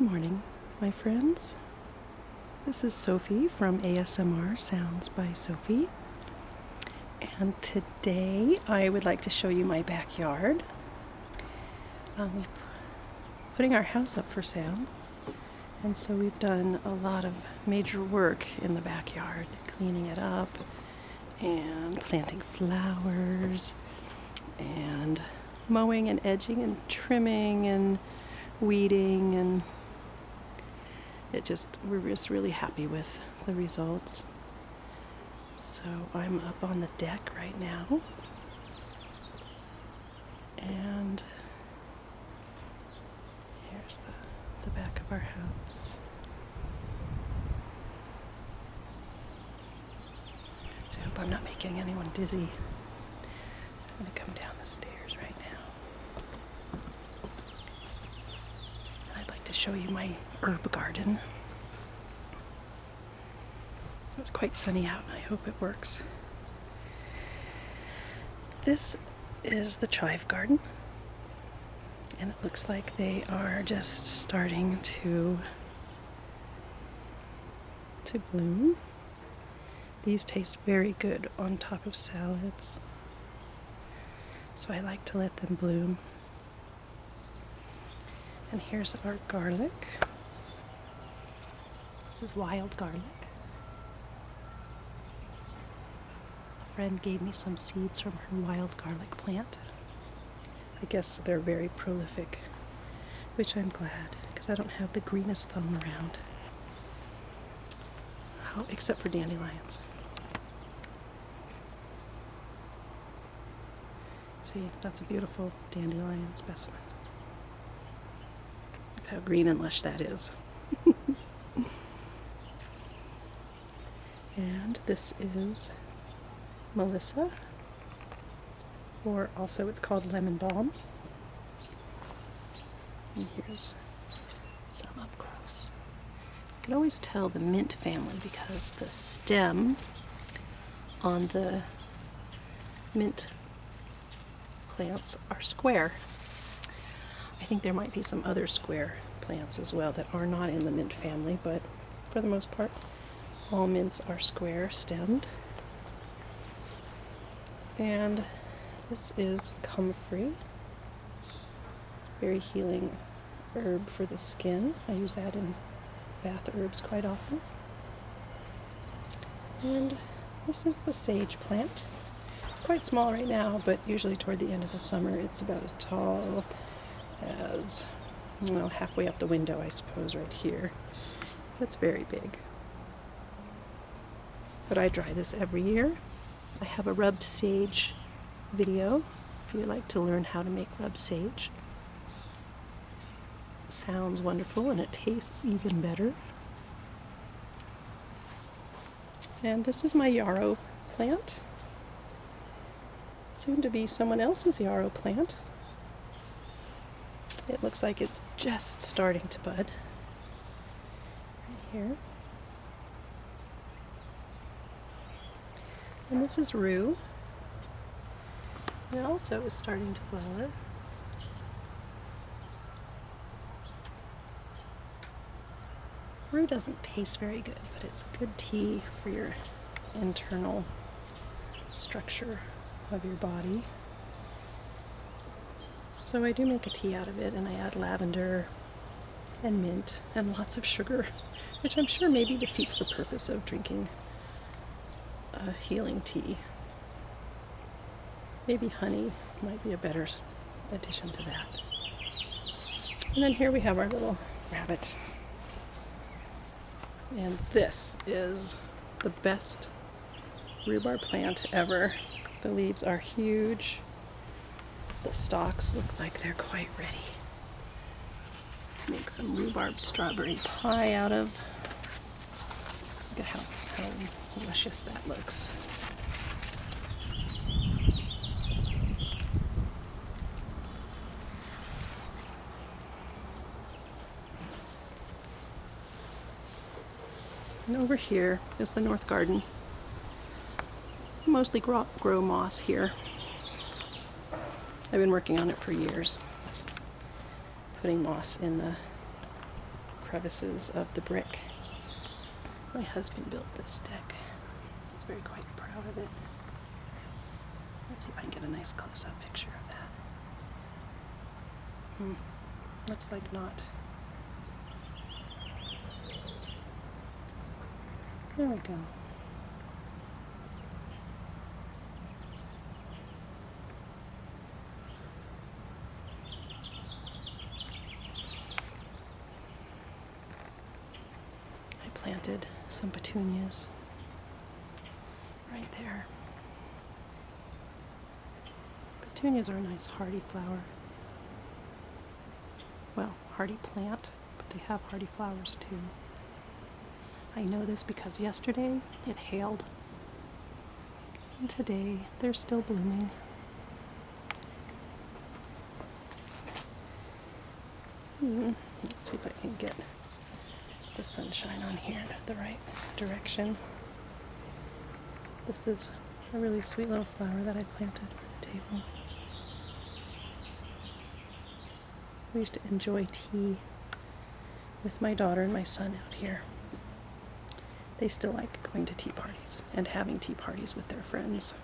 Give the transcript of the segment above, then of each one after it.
Good morning, my friends. This is Sophie from ASMR Sounds by Sophie. And today I would like to show you my backyard. We're putting our house up for sale. And so we've done a lot of major work in the backyard, cleaning it up and planting flowers and mowing and edging and trimming and weeding, and we're just really happy with the results. So I'm up on the deck right now, and here's the back of our house. So I hope I'm not making anyone dizzy. So I'm going to come down the stairs right now. And I'd like to show you my herb garden. It's quite sunny out, and I hope it works. This is the chive garden, and it looks like they are just starting to bloom. These taste very good on top of salads, so I like to let them bloom. And here's our garlic. This is wild garlic. A friend gave me some seeds from her wild garlic plant. I guess they're very prolific, which I'm glad, because I don't have the greenest thumb around. Oh, except for dandelions. See, that's a beautiful dandelion specimen. Look how green and lush that is. And this is Melissa, or also it's called lemon balm. And here's some up close. You can always tell the mint family because the stem on the mint plants are square. I think there might be some other square plants as well that are not in the mint family, but for the most part, all mints are square stemmed. And this is comfrey, very healing herb for the skin. I use that in bath herbs quite often. And this is the sage plant. It's quite small right now, but usually toward the end of the summer it's about as tall as, well, halfway up the window, I suppose, right here. That's very big. But I dry this every year. I have a rubbed sage video if you'd like to learn how to make rubbed sage. It sounds wonderful and it tastes even better. And this is my yarrow plant, soon to be someone else's yarrow plant. It looks like it's just starting to bud right here. And this is rue. And it also is starting to flower. Rue doesn't taste very good, but it's good tea for your internal structure of your body. So I do make a tea out of it, and I add lavender and mint and lots of sugar, which I'm sure maybe defeats the purpose of drinking a healing tea. Maybe honey might be a better addition to that. And then here we have our little rabbit. And this is the best rhubarb plant ever. The leaves are huge. The stalks look like they're quite ready to make some rhubarb strawberry pie out of. Look at how luscious that looks. And over here is the north garden. I mostly grow moss here. I've been working on it for years, putting moss in the crevices of the brick. My husband built this deck. He's very quite proud of it. Let's see if I can get a nice close-up picture of that. Looks like not. There we go. I planted some petunias right there. Petunias are a nice hardy flower. Well, hardy plant, but they have hardy flowers too. I know this because yesterday it hailed, and today they're still blooming. Let's see if I can get the sunshine on here the right direction. This is a really sweet little flower that I planted for the table. We used to enjoy tea with my daughter and my son out here. They still like going to tea parties and having tea parties with their friends.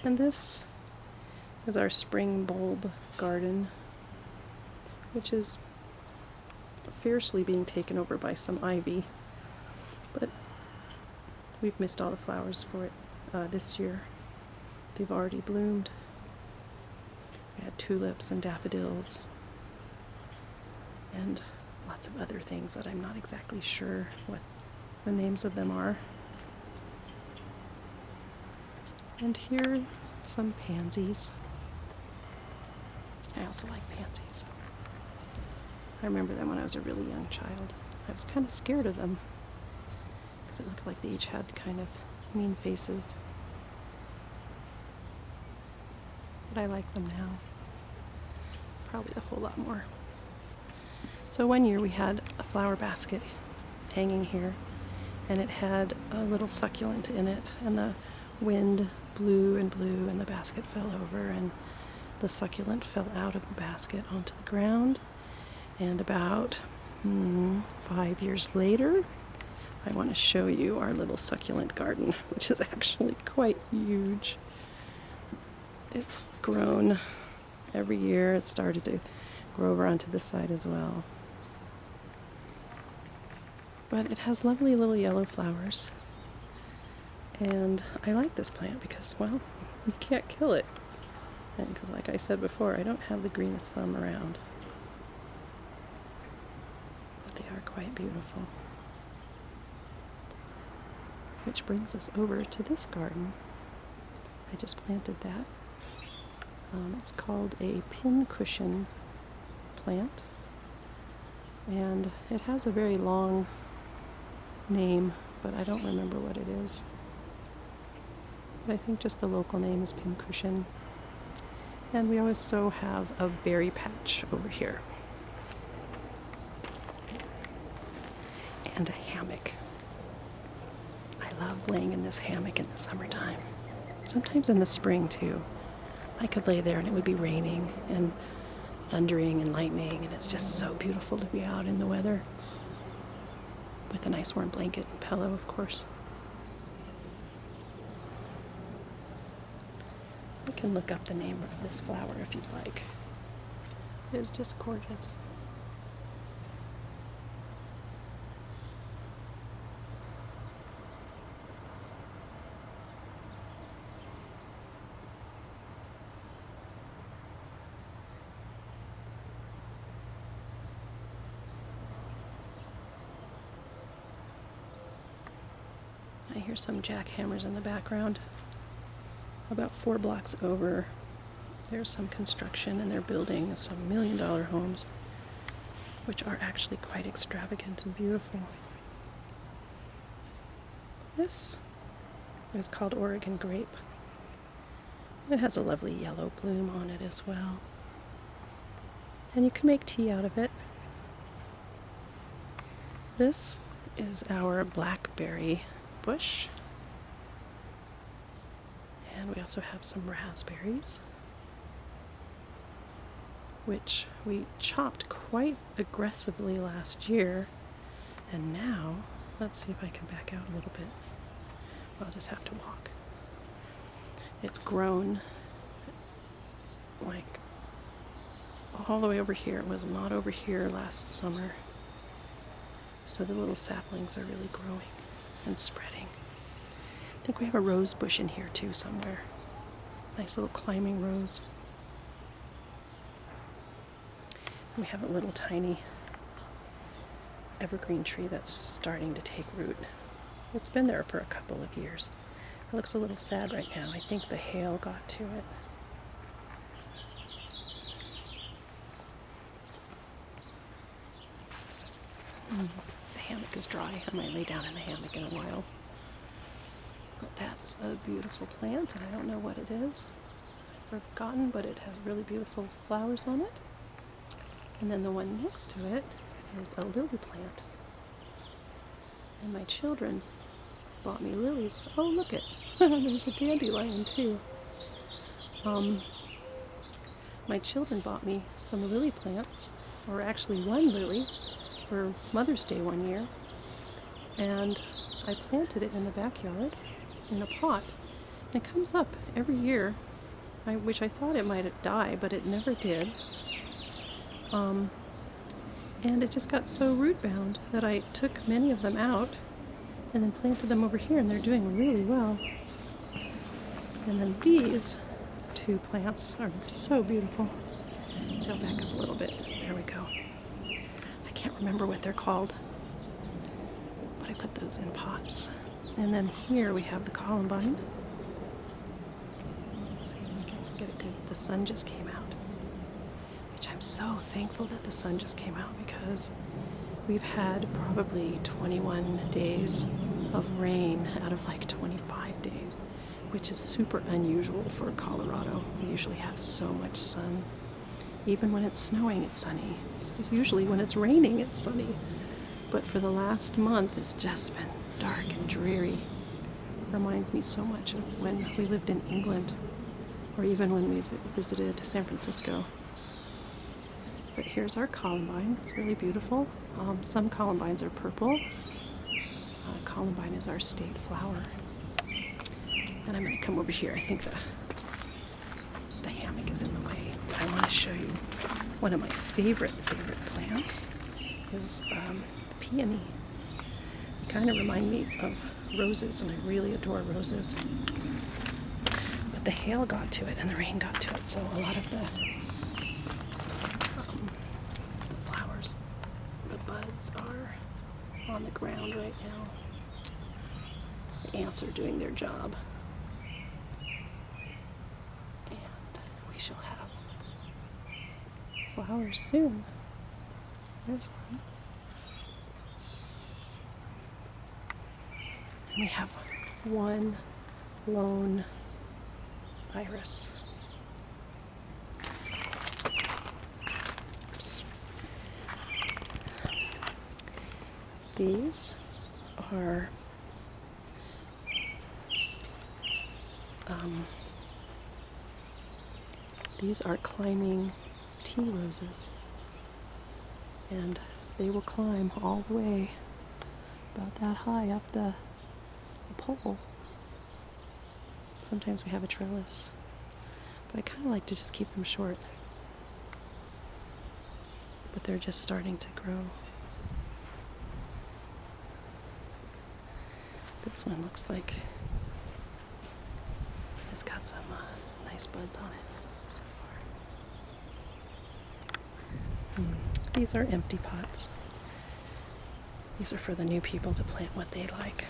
And this is our spring bulb garden, which is fiercely being taken over by some ivy. But we've missed all the flowers for it this year. They've already bloomed. We had tulips and daffodils and lots of other things that I'm not exactly sure what the names of them are. And here some pansies. I also like pansies. I remember them when I was a really young child. I was kind of scared of them because it looked like they each had kind of mean faces. But I like them now. Probably a whole lot more. So one year we had a flower basket hanging here, and it had a little succulent in it, and the wind blew and blew, and the basket fell over, and the succulent fell out of the basket onto the ground. And about 5 years later, I want to show you our little succulent garden, which is actually quite huge. It's grown every year. It started to grow over onto this side as well. But it has lovely little yellow flowers. And I like this plant because, well, you can't kill it. And because, like I said before, I don't have the greenest thumb around. But they are quite beautiful. Which brings us over to this garden. I just planted that. It's called a pincushion plant. And it has a very long name, but I don't remember what it is. But I think just the local name is pincushion. And we also have a berry patch over here. And a hammock. I love laying in this hammock in the summertime. Sometimes in the spring too. I could lay there and it would be raining and thundering and lightning, and it's just so beautiful to be out in the weather. With a nice warm blanket and pillow, of course. You can look up the name of this flower if you'd like. It is just gorgeous. I hear some jackhammers in the background. About 4 blocks over, there's some construction and they're building some $1 million homes, which are actually quite extravagant and beautiful. This is called Oregon grape. It has a lovely yellow bloom on it as well. And you can make tea out of it. This is our blackberry bush. And we also have some raspberries. which we chopped quite aggressively last year. And now, let's see if I can back out a little bit. I'll just have to walk. It's grown like all the way over here. It was not over here last summer. So the little saplings are really growing and spreading. I think we have a rose bush in here too somewhere. Nice little climbing rose. We have a little tiny evergreen tree that's starting to take root. It's been there for a couple of years. It looks a little sad right now. I think the hail got to it. The hammock is dry. I might lay down in the hammock in a while. But that's a beautiful plant, and I don't know what it is. I've forgotten, but it has really beautiful flowers on it. And then the one next to it is a lily plant. And my children bought me lilies. Oh, look it. There's a dandelion too. My children bought me some lily plants, or actually one lily, for Mother's Day one year. And I planted it in the backyard in a pot. And it comes up every year, which I thought it might die, but it never did. And it just got so root bound that I took many of them out and then planted them over here, and they're doing really well. And then these two plants are so beautiful. So I'll back up a little bit. There we go. I can't remember what they're called, but I put those in pots. And then here we have the columbine. Let's see if we can get it good. The sun just came out. I'm so thankful that the sun just came out, because we've had probably 21 days of rain out of like 25 days, which is super unusual for Colorado. We usually have so much sun. Even when it's snowing, it's sunny. Usually when it's raining, it's sunny. But for the last month, it's just been dark and dreary. Reminds me so much of when we lived in England, or even when we visited San Francisco. But here's our columbine. It's really beautiful. Some columbines are purple. Columbine is our state flower. And I'm going to come over here. I think the hammock is in the way. But I want to show you one of my favorite plants is the peony. They kind of remind me of roses, and I really adore roses. But the hail got to it and the rain got to it, so a lot of the flowers, the buds are on the ground right now. The ants are doing their job. And we shall have flowers soon. There's one. And we have one lone iris. Oops. These are climbing tea roses, and they will climb all the way about that high up the pole. Sometimes we have a trellis, but I kind of like to just keep them short. But they're just starting to grow. This one looks like it's got some nice buds on it so far. These are empty pots. These are for the new people to plant what they like.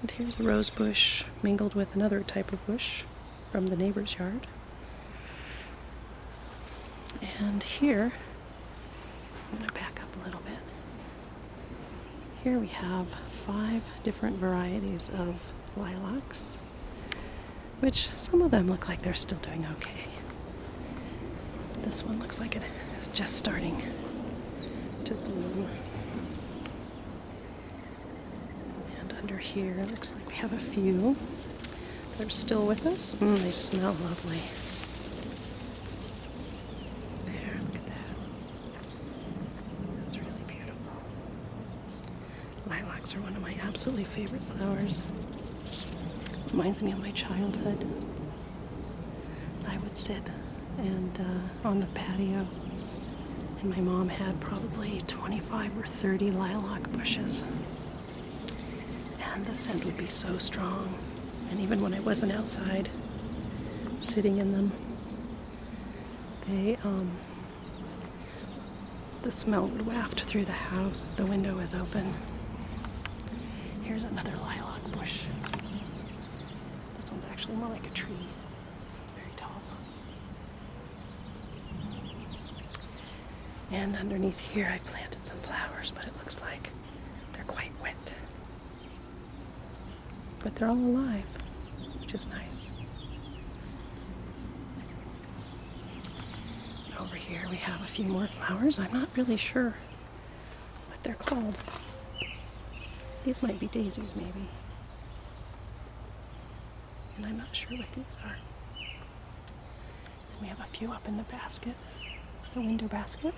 And here's a rose bush mingled with another type of bush from the neighbor's yard. And here, I'm going to back up a little bit. Here we have 5 different varieties of lilacs, which some of them look like they're still doing okay. This one looks like it is just starting to bloom. And under here, it looks like we have a few that are still with us. They smell lovely. absolutely favorite flowers. Reminds me of my childhood. I would sit and on the patio, and my mom had probably 25 or 30 lilac bushes, and the scent would be so strong. And even when I wasn't outside sitting in them, the smell would waft through the house if the window was open. Here's another lilac bush. This one's actually more like a tree. It's very tall. And underneath here I've planted some flowers, but it looks like they're quite wet. But they're all alive, which is nice. And over here we have a few more flowers. I'm not really sure what they're called. These might be daisies, maybe. And I'm not sure what these are. And we have a few up in the basket, the window basket.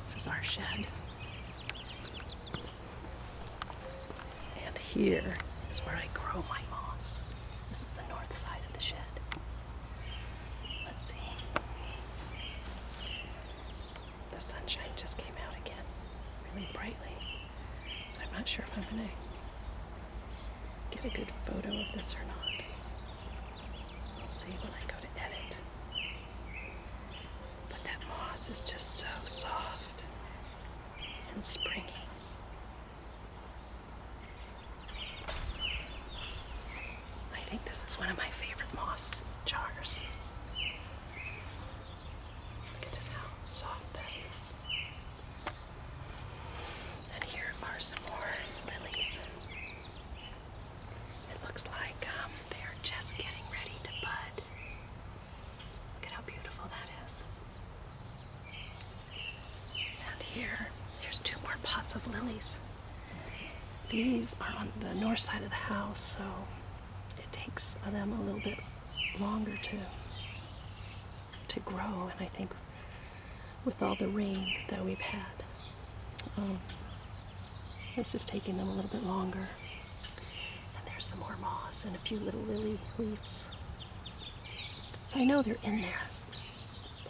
This is our shed. And here is where I grow my moss. This is the north side of the shed. Let's see. The sunshine just came out again, really brightly. So I'm not sure if I'm going to get a good photo of this or not. We'll see when I go to edit. But that moss is just so soft and springy. I think this is one of my favorite moss jars. Look at just how soft that is. And here are some more lilies. It looks like they're just getting ready to bud. Look at how beautiful that is. And here's two more pots of lilies. These are on the north side of the house, so it takes them a little bit longer to grow. And I think with all the rain that we've had, it's just taking them a little bit longer. And there's some more moss and a few little lily leaves. So I know they're in there.